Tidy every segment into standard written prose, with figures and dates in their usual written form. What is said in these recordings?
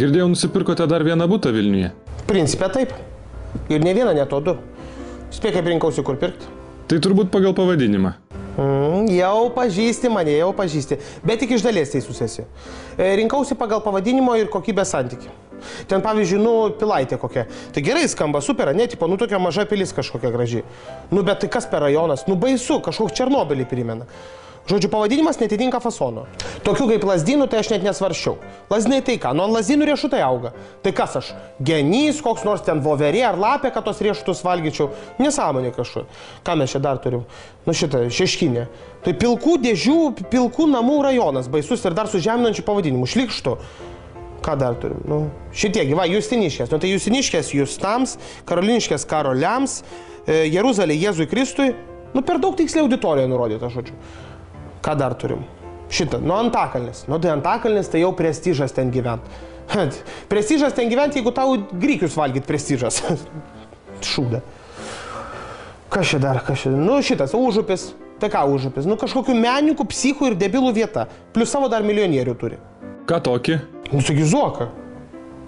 Girdėjau, nusipirkote dar vieną butą Vilniuje. Principė taip. Ir ne vieną, net o du. Spėk, kaip rinkausi, kur pirkti. Tai turbūt pagal pavadinimą. Jau pažįsti mane, jau pažįsti. Bet tik iš dalies teisus esi. Rinkausi pagal pavadinimo ir kokybės santykį. Ten, pavyzdžiui, Pilaitė kokia. Tai gerai skamba, super, ne, tipo, tokia maža pilis kažkokia graži. Bet tai kas per rajonas? Baisu, kažkoks Černobylį primena. Žodžiu, pavadinimas netitinka fasono. Tokių kaip lazdynų, tai aš net nesvarščiau. Lazdynai tai ką? Ant lazdynų riešutai auga. Tai kas aš? Genys, koks nors ten voverė ar lapė, kad tos riešutus valgyčiau? Nesąmonė kažkur. Ką mes čia dar turim? Šitą, Šeškinė. Tai pilkų dėžių, pilkų namų rajonas. Baisus ir dar su žeminančiu pavadinimu. Šlikštu. Ką dar turim? Šitiegi, va, Justiniškės. Tai Justiniškės Justams, Karoliniškės Karoliams, Jeruzalė Jėzui Kristui. Per daug tiksliai auditoriją nurodyta, žodžiu. Ką dar turim? Šitą, Antakalnis. Tai Antakalnis, tai jau prestižas ten gyvent. Prestižas ten gyvent, jeigu tau grikius valgyt prestižas. Šūda. Kas čia dar, kas čia? Šitas, Užupis. Tai ką Užupis? Kažkokių menininkų, psichų ir debilų vieta. Plius savo dar milijonierių turi. Ką tokį? Saky, Zuoką.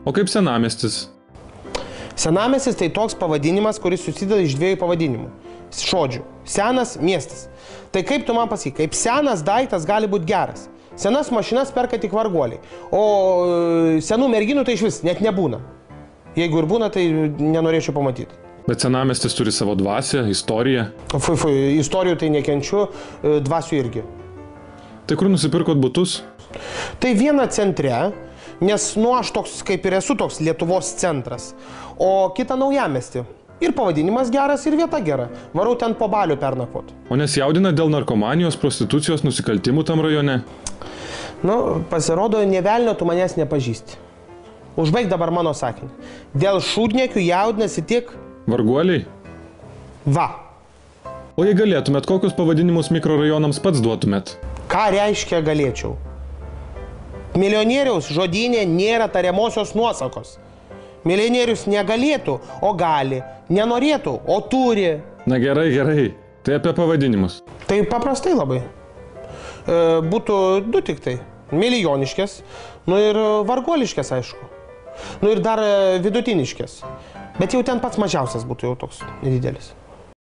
O kaip senamiestis? Senamiestis tai toks pavadinimas, kuris susideda iš dviejų pavadinimų. Žodžių. Senas miestas. Tai kaip tu man pasakyk, kaip senas daiktas gali būti geras. Senas mašinas perka tik varguoliai. O senų merginų tai iš vis net nebūna. Jeigu ir būna, tai nenorėčiau pamatyti. Bet senamiestis turi savo dvasią, istoriją. Istorijų tai nekenčiu, dvasių irgi. Tai kur nusipirkot butus? Tai viena centre, nes aš toks kaip ir esu toks Lietuvos centras, o kita Naujamiestį. Ir pavadinimas geras, ir vieta gera. Varau ten po balių pernakvot. O nesijaudina dėl narkomanijos, prostitucijos, nusikaltimų tam rajone? Pasirodo, nė velnio tu manęs nepažįsti. Užbaig dabar mano sakinį. Dėl šūdniekių jaudinasi tik... Varguoliai? Va. O jei galėtumėt, kokius pavadinimus mikrorajonams pats duotumėt? Ką reiškia galėčiau? Milijonieriaus žodynė nėra tariamosios nuosakos. Milijonierius negalėtų, o gali. Nenorėtų, o turi. Na gerai. Tai apie pavadinimus. Tai paprastai labai. Būtų du tik tai. Milijoniškės, ir varguoliškės, aišku. Ir dar vidutiniškės. Bet jau ten pats mažiausias būtų jau toks nedidelis.